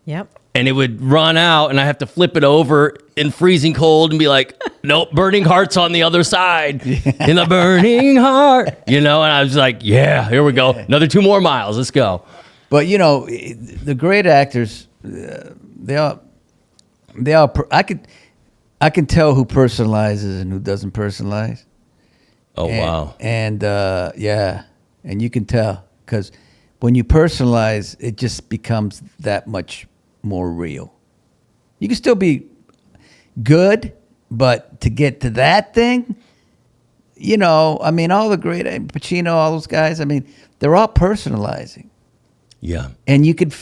B: Yep.
C: And it would run out, and I have to flip it over in freezing cold and be like, nope, burning heart's on the other side. In the burning heart. And I was like, yeah, here we go. Another 2 more miles. Let's go.
A: But, the great actors, they all I can tell who personalizes and who doesn't personalize.
C: Oh, wow.
A: And, and you can tell. Because when you personalize, it just becomes that much more real. You can still be good, but to get to that thing, all the great Pacino, all those guys, they're all personalizing.
C: Yeah.
A: And you could,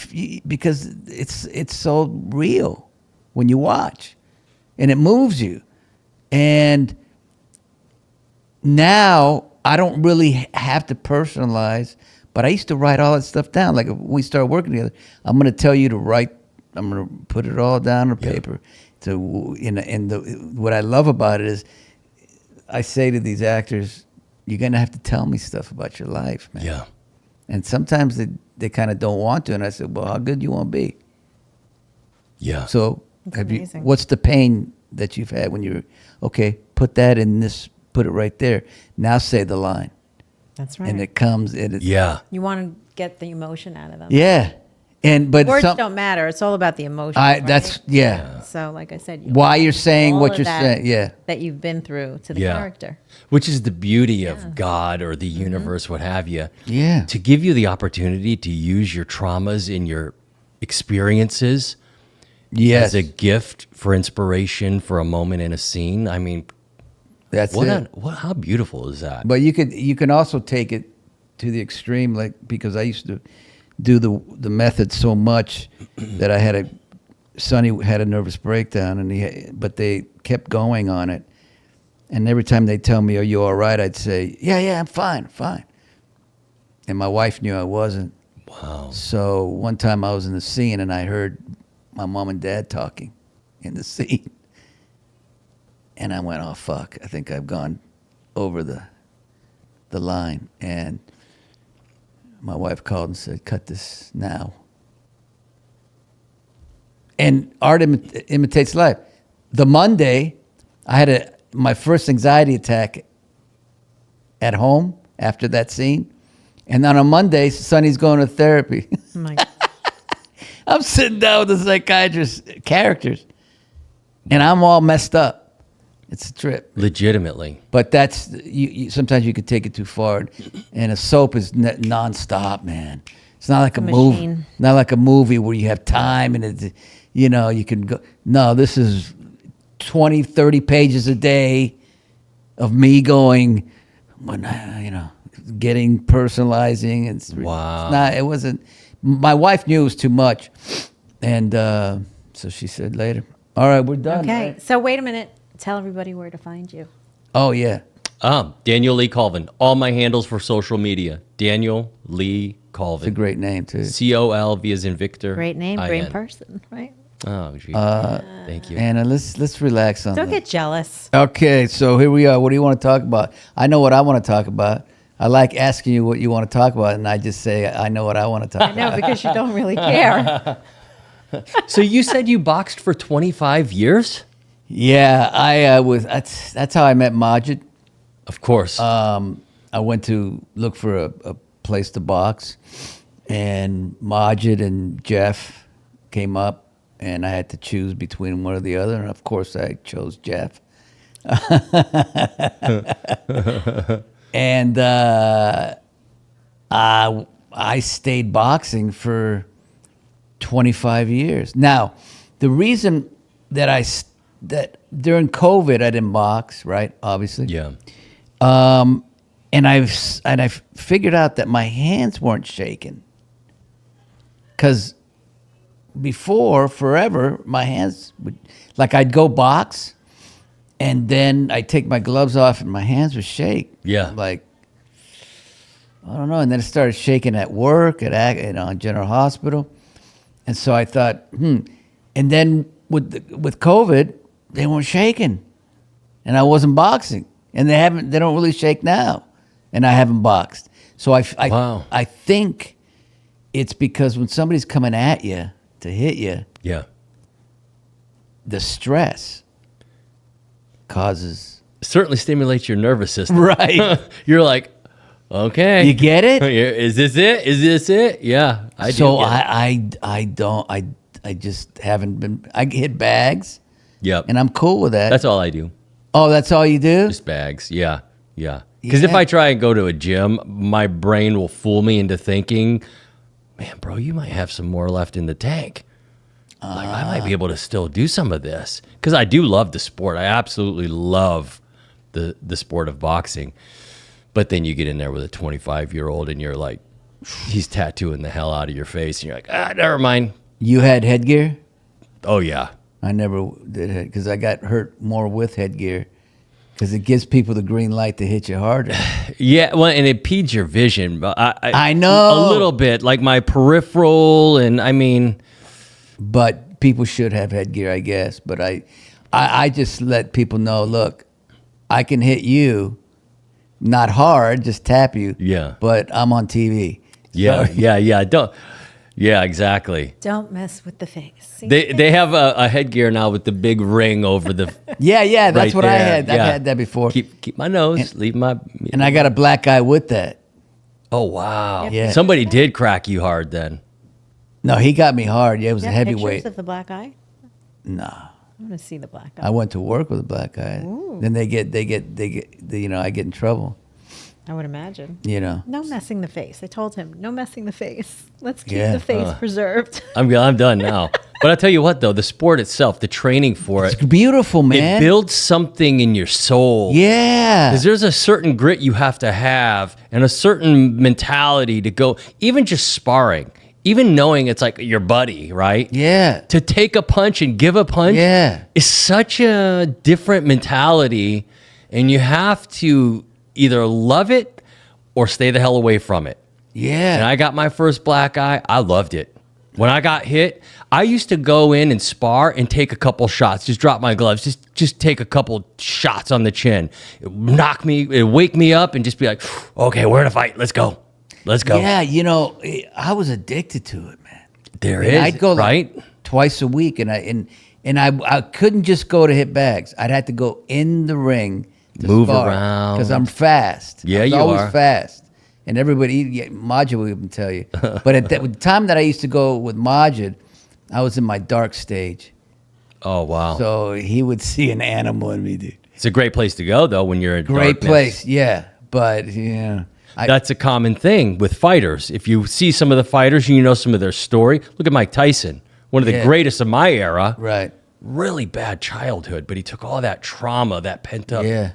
A: because it's so real when you watch, and it moves you. And now I don't really have to personalize, but I used to write all that stuff down. Like if we start working together, I'm going to tell you to write. I'm going to put it all down on paper. So, what I love about it is, I say to these actors, "You're going to have to tell me stuff about your life, man."
C: Yeah.
A: And sometimes they kind of don't want to, and I said, "Well, how good you want to be?"
C: Yeah.
A: So,
B: amazing.
A: what's the pain that you've had when you're okay? Put that in this. Put it right there. Now say the line.
B: That's right.
A: And it comes.
C: Yeah.
B: You want to get the emotion out of them.
A: Yeah. But
B: words don't matter. It's all about the emotion.
A: That's
B: So, like I said,
A: why you're saying
B: all
A: what
B: of
A: you're
B: that
A: saying. Yeah.
B: that you've been through to the
C: Yeah.
B: character.
C: Which is the beauty of God or the universe, what have you.
A: Yeah.
C: To give you the opportunity to use your traumas and your experiences
A: Yes.
C: as a gift for inspiration for a moment in a scene.
A: That's it.
C: How beautiful is that?
A: But you can also take it to the extreme, like because I used to do the method so much that I had Sonny had a nervous breakdown, but they kept going on it, and every time they tell me, "Are you all right?" I'd say, "Yeah, I'm fine." And my wife knew I wasn't.
C: Wow.
A: So one time I was in the scene and I heard my mom and dad talking in the scene. And I went, oh, fuck, I think I've gone over the line. And my wife called and said, cut this now. And art imitates life. The Monday, I had my first anxiety attack at home after that scene. And on a Monday, Sonny's going to therapy.
B: Oh my God.
A: I'm sitting down with the psychiatrist characters, and I'm all messed up. It's a trip.
C: Legitimately.
A: But that's, sometimes you could take it too far. And a soap is nonstop, man. It's not like a movie.
B: Machine.
A: Not like a movie where you have time and it's, you know, you can go. No, this is 20, 30 pages a day of me going, you know, getting, personalizing.
C: Wow.
A: It wasn't, my wife knew it was too much. And so she said later, all right, we're done.
B: Okay.
A: Right?
B: So wait a minute. Tell everybody where to find you.
A: Oh, yeah.
C: Daniel Lee Colvin. All my handles for social media. Daniel Lee Colvin.
A: It's a great name, too.
C: COLV as in Victor.
B: Great name,
C: IN.
B: great person, right?
C: Oh, gee. Thank you.
A: Anna, let's relax on
B: Don't
A: that.
B: get jealous.
A: Okay, so here we are. What do you want to talk about? I know what I want to talk about. I like asking you what you want to talk about, and I just say I know what I want to talk
B: I know, because you don't really care.
C: So you said you boxed for 25 years?
A: Yeah, I was. That's how I met Majid.
C: Of course.
A: I went to look for a place to box, and Majid and Jeff came up, and I had to choose between one or the other, and of course I chose Jeff. And I stayed boxing for 25 years. Now, the reason that that during COVID I didn't box, right? Obviously.
C: yeah.
A: And I figured out that my hands weren't shaking. Cause before, forever, my hands would, like, I'd go box, and then I'd take my gloves off, and my hands would shake.
C: Yeah.
A: Like, I don't know. And then it started shaking at work, at General Hospital, and so I thought, And then with COVID, they weren't shaking, and I wasn't boxing, and they don't really shake now, and I haven't boxed. So
C: Wow.
A: I think it's because when somebody's coming at you to hit you,
C: Yeah.
A: the stress causes.
C: Certainly stimulates your nervous system.
A: Right.
C: You're like, okay.
A: You get it?
C: Is this it? Is this it? Yeah. I
A: So
C: do. get it.
A: I don't, I just haven't been, I hit bags,
C: Yep.
A: and I'm cool with that.
C: That's all I do.
A: Oh, that's all you do?
C: Just bags. Yeah. Yeah. Because if
A: Yeah.
C: I try and go to a gym, my brain will fool me into thinking, man, bro, you might have some more left in the tank. Like, I might be able to still do some of this. Because I do love the sport. I absolutely love the sport of boxing. But then you get in there with a 25-year-old and you're like, he's tattooing the hell out of your face. And you're like, never mind.
A: You had headgear?
C: Oh, yeah.
A: I never did, because I got hurt more with headgear, because it gives people the green light to hit you harder.
C: Yeah, well, and it impedes your vision.
A: I know.
C: A little bit, like my peripheral, and I mean...
A: But people should have headgear, I guess. But I just let people know, look, I can hit you, not hard, just tap you.
C: Yeah.
A: But I'm on TV.
C: Yeah,
A: So-
C: yeah. Yeah, exactly.
B: Don't mess with the face. See?
C: They have a headgear now with the big ring over the.
A: Yeah, that's
C: right
A: what I
C: there.
A: had.
C: Yeah.
A: I had that before.
C: Keep my nose. Leave my.
A: And I got a black guy with that.
C: Oh wow!
A: Yeah.
C: Somebody did crack you hard then.
A: No, he got me hard. Yeah, it was
B: You
A: a
B: have
A: heavyweight.
B: pictures of the black eye?
A: Nah.
B: I want to see the black eye.
A: I went to work with a black guy.
B: Ooh.
A: Then they get, you know, I get in trouble,
B: I would imagine.
A: you know.
B: No messing the face. I told him, no messing the face. Let's keep
A: Yeah.
B: the face preserved.
C: I'm done now. But I'll tell you what though, the sport itself, the training for
A: It's
C: it,
A: beautiful,
C: it
A: man.
C: builds something in your soul.
A: Yeah.
C: Because there's a certain grit you have to have and a certain mentality to go, even just sparring, even knowing it's like your buddy, right?
A: Yeah.
C: To take a punch and give a punch
A: Yeah.
C: is such a different mentality. And you have to either love it or stay the hell away from it. And
A: Yeah.
C: I got my first black eye. I loved it. When I got hit, I used to go in and spar and take a couple shots. Just drop my gloves. Just take a couple shots on the chin. It knock me, it wake me up, and just be like, okay, we're in a fight. Let's go. Let's go.
A: Yeah, I was addicted to it, man.
C: There
A: And
C: is,
A: I'd go
C: right?
A: like twice a week, and I couldn't just go to hit bags. I'd have to go in the ring to
C: Move around.
A: because I'm fast.
C: Yeah,
A: I was
C: you
A: always
C: are.
A: fast, and everybody, Majid will even tell you. But at the time that I used to go with Majid, I was in my dark stage,
C: Oh, wow.
A: so he would see an animal in me, dude.
C: It's a great place to go, though, when you're in
A: Great
C: darkness.
A: place, yeah. But
C: That's a common thing with fighters. If you see some of the fighters, you know some of their story. Look at Mike Tyson, one of the
A: Yeah.
C: greatest of my era.
A: right,
C: Really bad childhood, but he took all that trauma, that pent up
A: yeah.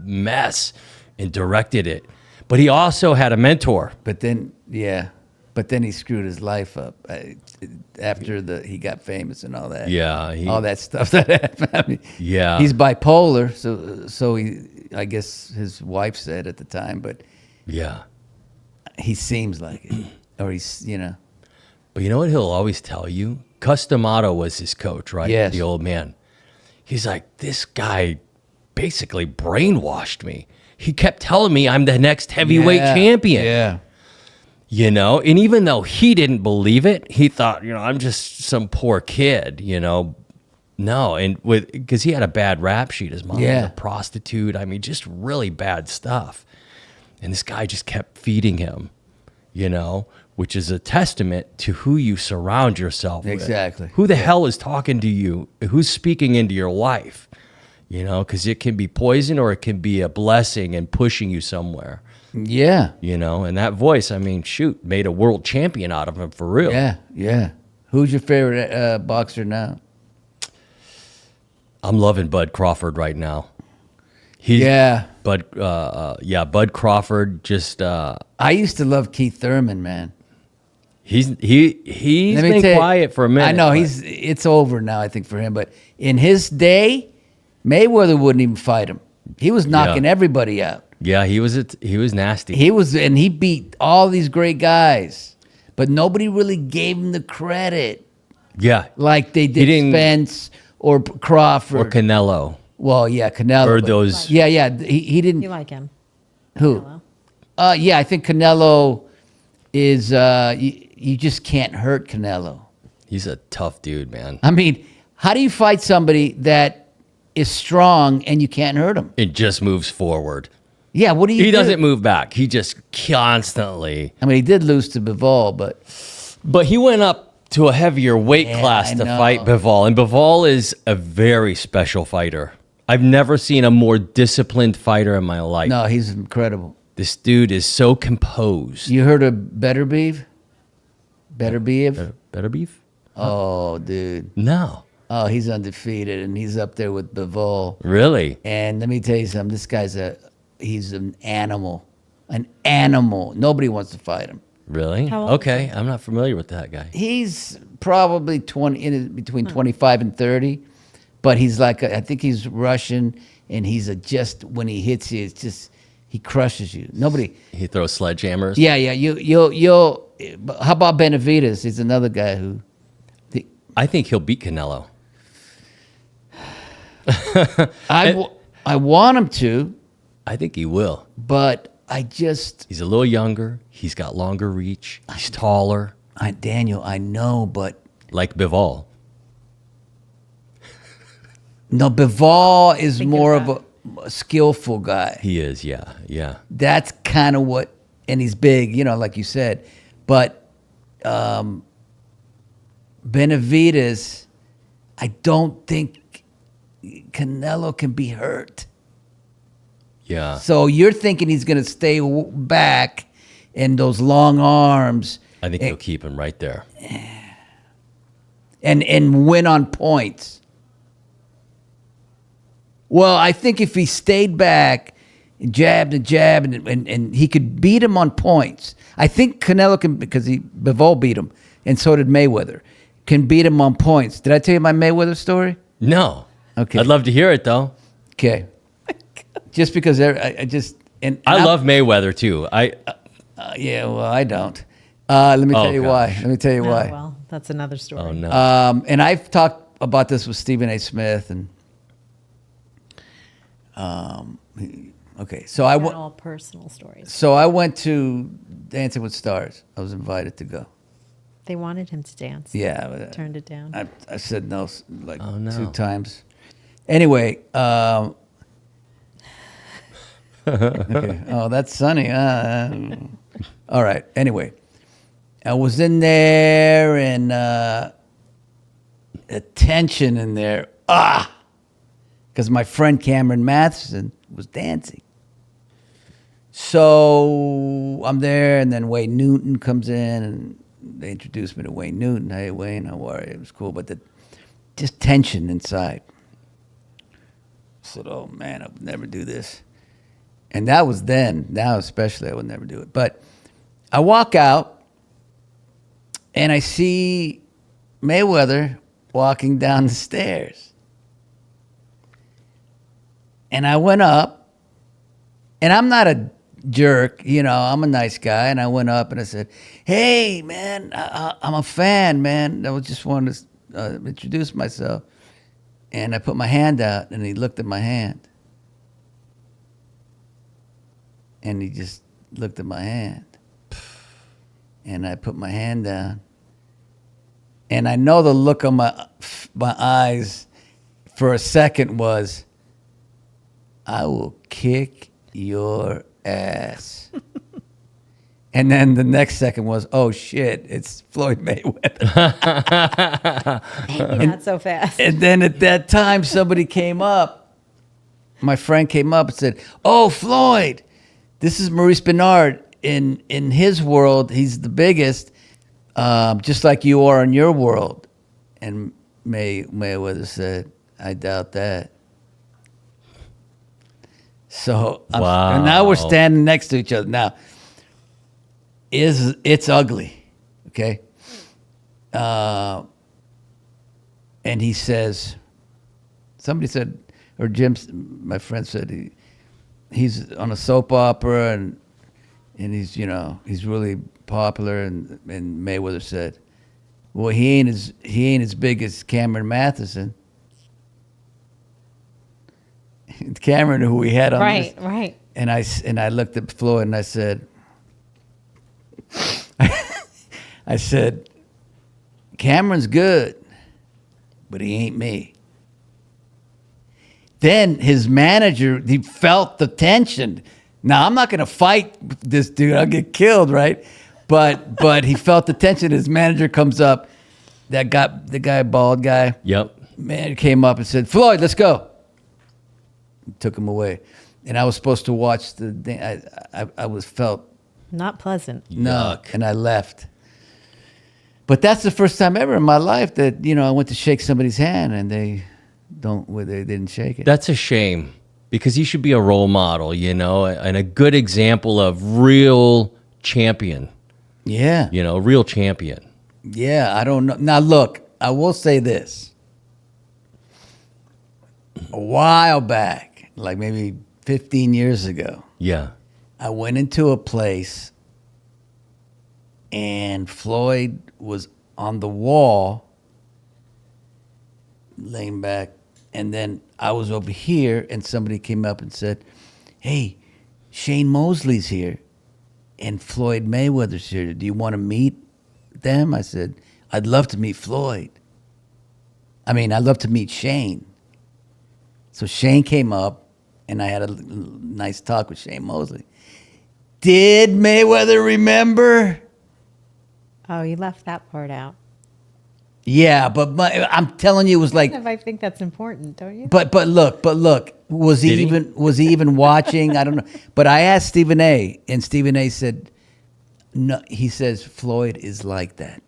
C: mess, and directed it. But he also had a mentor.
A: But then, but then he screwed his life up after he got famous and all that.
C: Yeah,
A: all that stuff that happened. I mean,
C: Yeah.
A: he's bipolar, so I guess his wife said at the time, but
C: Yeah.
A: he seems like it, or he's
C: But you know what he'll always tell you? Customato was his coach, right?
A: Yes.
C: The old man. He's like, this guy basically brainwashed me. He kept telling me I'm the next heavyweight champion.
A: Yeah,
C: And even though he didn't believe it, he thought, I'm just some poor kid, No, and because he had a bad rap sheet. His mom was
A: Yeah.
C: a prostitute. I mean, just really bad stuff. And this guy just kept feeding him, which is a testament to who you surround yourself with.
A: Exactly.
C: Who the hell is talking to you? Who's speaking into your life? Because it can be poison or it can be a blessing and pushing you somewhere.
A: yeah,
C: And that voice, I mean, shoot, made a world champion out of him for real.
A: yeah. Who's your favorite boxer now?
C: I'm loving Bud Crawford right now. Bud Crawford just
A: I used to love Keith Thurman, man.
C: he's
A: Let me
C: been
A: tell you,
C: quiet for a minute.
A: I know
C: but-
A: it's over now, I think, for him. But in his day, Mayweather wouldn't even fight him. He was knocking everybody out.
C: Yeah, he was nasty.
A: He beat all these great guys, but nobody really gave him the credit
C: Yeah.
A: like they
C: He
A: did
C: didn't-
A: Spence or Crawford.
C: Or Canelo.
A: Well, yeah, Canelo.
C: Or
A: but-
C: those
A: Yeah, he didn't.
B: You like him?
A: Who?
B: Canelo.
A: Yeah, I think Canelo is. You just can't hurt Canelo.
C: he's a tough dude, man.
A: I mean, how do you fight somebody that is strong and you can't hurt him?
C: It just moves forward.
A: Yeah, what do you?
C: He
A: do?
C: doesn't move back. He just constantly.
A: I mean, he did lose to Bivol,
C: But he went up to a heavier weight
A: Yeah,
C: class
A: I
C: to
A: know.
C: fight Bivol. And Bivol is a very special fighter. I've never seen a more disciplined fighter in my life.
A: no, he's incredible.
C: This dude is so composed.
A: You heard of Better Beef? Better Beef?
C: Better beef?
A: Oh, dude.
C: No.
A: Oh, he's undefeated, and he's up there with Bivol.
C: Really?
A: And let me tell you something. This guy's he's an animal. An animal. Nobody wants to fight him.
C: Really?
B: How old
C: Okay. I'm not familiar with that guy.
A: He's probably between 25 and 30, but he's like I think he's Russian, and he's just when he hits you, it's just he crushes you. Nobody.
C: He throws sledgehammers?
A: Yeah. You'll. How about Benavidez? He's another guy who.
C: I think he'll beat Canelo.
A: I want him to,
C: I think he will.
A: but I just.
C: He's a little younger. He's got longer reach. He's taller,
A: Daniel, I know, but
C: like Bivol.
A: no, Bivol is
B: Think
A: more
B: of
A: of a skillful guy.
C: He is, yeah.
A: That's kind of what, and he's big, like you said, but Benavidez, I don't think Canelo can be hurt.
C: Yeah.
A: So you're thinking he's going to stay back in those long arms
C: I think he'll keep him right there.
A: and win on points. Well, I think if he stayed back, jabbed and he could beat him on points. I think Canelo can, because Bivol beat him, and so did Mayweather, can beat him on points. Did I tell you my Mayweather story?
C: No.
A: Okay.
C: I'd love to hear it, though.
A: Okay. Just because I just and
C: I love Mayweather, too.
A: yeah, well, I don't. Let me tell you
C: gosh.
A: why. Let me tell you
B: Oh,
A: why.
B: well, that's another story.
C: Oh no.
A: And I've talked about this with Stephen A. Smith, and okay, so I went.
B: All personal stories.
A: So I went to Dancing with Stars. I was invited to go.
B: They wanted him to dance.
A: Yeah, but,
B: Turned it down.
A: I said no like
C: Oh, no.
A: 2 times. Anyway, okay. Oh, that's sunny. All right. Anyway, I was in there, and the tension in there. Because my friend Cameron Matheson was dancing. So I'm there, and then Wayne Newton comes in, and they introduced me to Wayne Newton. Hey, Wayne, how are you? It was cool, but just tension inside. I said, oh, man, I would never do this. And that was then. Now especially, I would never do it. But I walk out, and I see Mayweather walking down the stairs. And I went up, and I'm not a jerk, I'm a nice guy. And I went up and I said, hey, man, I'm a fan, man. I just wanted to introduce myself. And I put my hand out, and he looked at my hand. And he just looked at my hand. And I put my hand down. And I know the look on my eyes for a second was, I will kick your ass. And then the next second was, oh shit, it's Floyd Mayweather.
B: Not so fast.
A: And then at that time, somebody came up. My friend came up and said, oh, Floyd, this is Maurice Benard. In his world, he's the biggest, just like you are in your world. And Mayweather said, I doubt that. So
C: Wow.
A: and now we're standing next to each other. Now, it's ugly, okay? And he says, somebody said, or Jim, my friend said, he's on a soap opera, and he's he's really popular. And Mayweather said, well, he ain't as big as Cameron Matheson. Cameron, who we had on this.
B: Right.
A: And I looked at Floyd and I said, Cameron's good, but he ain't me. Then his manager, he felt the tension. Now, I'm not going to fight this dude. I'll get killed, right? But he felt the tension. His manager comes up, the guy, bald guy.
C: Yep.
A: Man came up and said, Floyd, let's go. Took him away. And I was supposed to watch the thing. I felt
B: Not pleasant.
A: no,
C: Yuck.
A: and I left. But that's the first time ever in my life that I went to shake somebody's hand and they didn't shake it.
C: That's a shame, because he should be a role model, and a good example of real champion.
A: Yeah,
C: Real champion.
A: yeah. I don't know. Now look, I will say this. A while back, like maybe 15 years ago,
C: Yeah.
A: I went into a place and Floyd was on the wall, laying back. And then I was over here and somebody came up and said, hey, Shane Mosley's here and Floyd Mayweather's here. Do you want to meet them? I said, I'd love to meet Floyd. I'd love to meet Shane. So Shane came up, and I had a nice talk with Shane Mosley. Did Mayweather remember?
B: Oh, you left that part out.
A: Yeah, but I'm telling you, it was like.
B: I think that's important, don't you?
A: But look, was he even watching? I don't know. But I asked Stephen A. and Stephen A. said, no. He says Floyd is like that.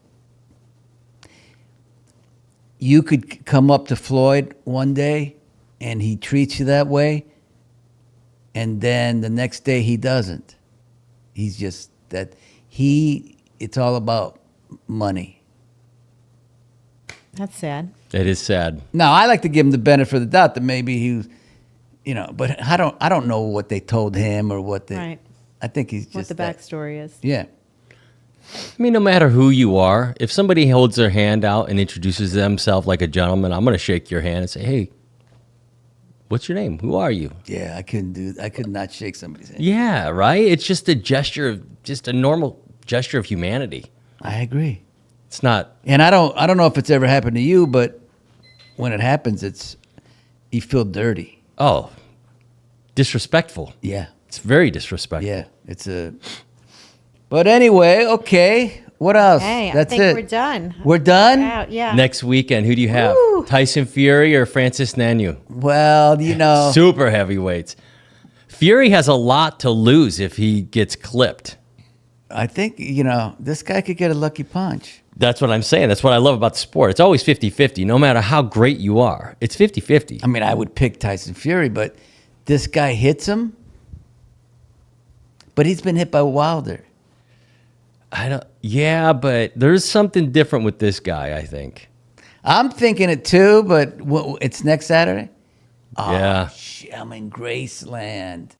A: You could come up to Floyd one day, and he treats you that way, and then the next day he doesn't. He's just that it's all about money.
B: That's sad.
C: It is sad.
A: Now, I like to give him the benefit of the doubt that maybe he was, but I don't know what they told him or what they.
B: Right.
A: I think he's just
B: What the backstory is.
A: Yeah.
C: I mean, no matter who you are, if somebody holds their hand out and introduces themselves like a gentleman, I'm going to shake your hand and say, hey, what's your name? Who are you?
A: Yeah, I could not shake somebody's hand.
C: Yeah, right? It's just a gesture of, just a normal gesture of humanity.
A: I agree.
C: It's not,
A: And I don't know if it's ever happened to you, but when it happens, you feel dirty.
C: oh, disrespectful.
A: Yeah.
C: It's very disrespectful.
A: Yeah, but anyway, okay. What else?
B: Hey,
A: That's
B: I think
A: it.
B: we're done.
A: We're done?
B: We're out, yeah.
C: Next weekend, who do you have?
B: Woo.
C: Tyson Fury or Francis Ngannou?
A: Well,
C: Super heavyweights. Fury has a lot to lose if he gets clipped.
A: I think, this guy could get a lucky punch.
C: That's what I'm saying. That's what I love about the sport. It's always 50-50, no matter how great you are. It's 50-50.
A: I mean, I would pick Tyson Fury, but this guy hits him. But he's been hit by Wilder.
C: Yeah, but there's something different with this guy, I think.
A: I'm thinking it too, but it's next Saturday.
C: Yeah.
A: I'm in Graceland.